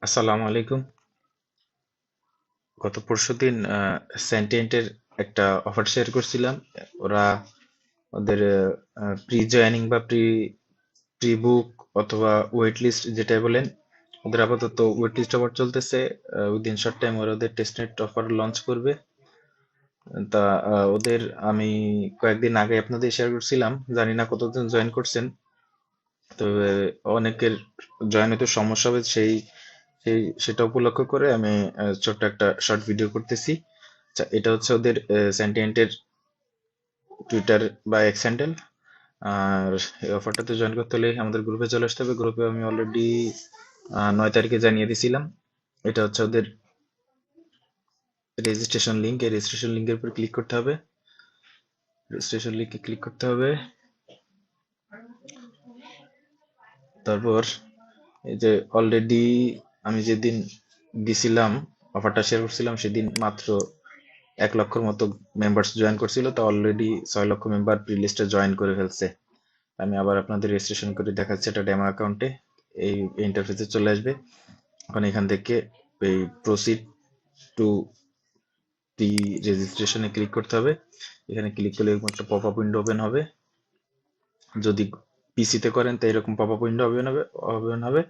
আসসালামু আলাইকুম। গত পরশুদিন সেন্টিয়েন্টের একটা অফার শেয়ার করছিলাম। ওরা ওদের প্রি জয়েনিং বা প্রি প্রি বুক অথবা ওয়েট লিস্ট যেটাই বলেন, ওদের আপাতত ওয়েট লিস্ট অফার চলতেছে। উইদিন শর্ট টাইম ওরা ওদের টেস্টনেট অফার লঞ্চ করবে। তা ওদের আমি কয়েকদিন আগে আপনাদের শেয়ার করছিলাম, জানি না কতজন জয়েন করছেন। তবে অনেকের জয়েন হতে সমস্যা হবে, সেটা উপলক্ষ করে আমি ছোট্ট একটা শর্ট ভিডিও করতেছি। আচ্ছা, এটা হচ্ছে ওদের সেন্টিয়েন্টের টুইটার বা এক্স হ্যান্ডেল। আর এই অফারটাতে জয়েন করতে হলে আমাদের গ্রুপে চলে আসতে হবে। গ্রুপে আমি অলরেডি 9 তারিখে জানিয়ে দিছিলাম। এটা হচ্ছে ওদের রেজিস্ট্রেশন লিঙ্ক। এই রেজিস্ট্রেশন লিঙ্কের উপর ক্লিক করতে হবে। রেজিস্ট্রেশন লিঙ্কে ক্লিক করতে হবে। তারপর এই যে অলরেডি আমি যেদিন দিছিলাম, অফারটা শেয়ার করছিলাম, সেদিন মাত্র 1 লক্ষর মতো মেম্বার্স জয়েন করছিল। তো অলরেডি 6 লক্ষ মেম্বার প্রি লিস্টে জয়েন করে ফেলছে। আমি আবার আপনাদের রেজিস্ট্রেশন করে দেখাচ্ছি এটা ডেমো অ্যাকাউন্টে। এই ইন্টারফেসে চলে আসবে। এখন এখান থেকে এই প্রসিড টু প্রি রেজিস্ট্রেশনে ক্লিক করতে হবে। এখানে ক্লিক করলে এরকম একটা পপ আপ উইন্ডো ওপেন হবে। যদি পিসিতে করেন তো এরকম পপ আপ উইন্ডো ওপেন হবে,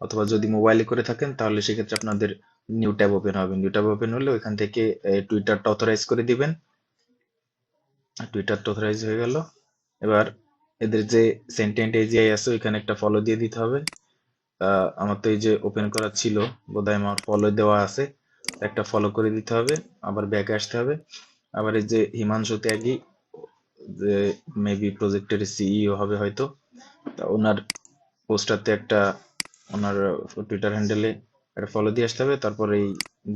অথবা যদি মোবাইলে করে থাকেন তাহলে সেক্ষেত্রে আপনাদের নিউ ট্যাব ওপেন হবে। নিউ ট্যাব ওপেন হলে ওইখান থেকে টুইটারটা অথরাইজ করে দিবেন। টুইটারটা অথরাইজ হয়ে গেল। এবার এদের যে সেন্টেন্ট এজিআই আছে ওইখানে একটা ফলো দিয়ে দিতে হবে। আমার তো এই যে ওপেন করা ছিল, বোধহয় আমার ফলো দেওয়া আছে, একটা ফলো করে দিতে হবে। আবার ব্যাকে আসতে হবে। আবার এই যে হিমাংশু ত্যাগী, যে মেবি প্রজেক্টের সিইও হবে হয়তো, তা ওনার পোস্টারতে একটা, ওনার টুইটার হ্যান্ডেলে একটা ফলো দিয়ে আসতে হবে। তারপর এই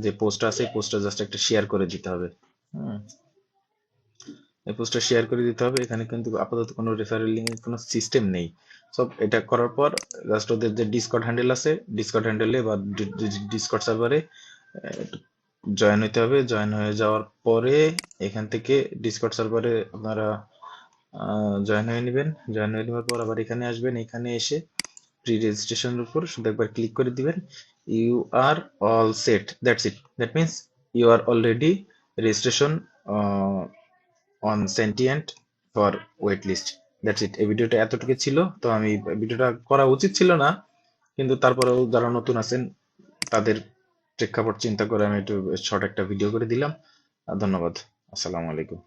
যে পোস্টটা আছে এই পোস্টটা জাস্ট একটা শেয়ার করে দিতে হবে। হুম, এই পোস্টটা শেয়ার করে দিতে হবে। এখানে কিন্তু আপাতত কোনো রেফারেল লিঙ্কের কোনো সিস্টেম নেই। সব এটা করার পর জাস্ট ওদের যে ডিসকর্ড হ্যান্ডেল আছে, ডিসকর্ড হ্যান্ডেলে বা ডিসকর্ড সার্ভারে জয়েন হইতে হবে। জয়েন হয়ে যাওয়ার পরে এখান থেকে ডিসকর্ড সার্ভারে আপনারা জয়েন হয়ে নেবেন। জয়েন হয়ে নেওয়ার পর আবার এখানে আসবেন। এখানে এসে প্রি রেজিস্ট্রেশনের উপর শুধু একবার ক্লিক করে দিবেন। You are all set, that's it. That means you are already registration on sentient for wait list. That's it. এই ভিডিওটা এতটুকু ছিল। তো আমি ভিডিওটা করা উচিত ছিল না, কিন্তু তারপরেও যারা নতুন আছেন তাদের প্রেক্ষাপট চিন্তা করে আমি একটু শর্ট একটা ভিডিও করে দিলাম। ধন্যবাদ। আসসালামু আলাইকুম।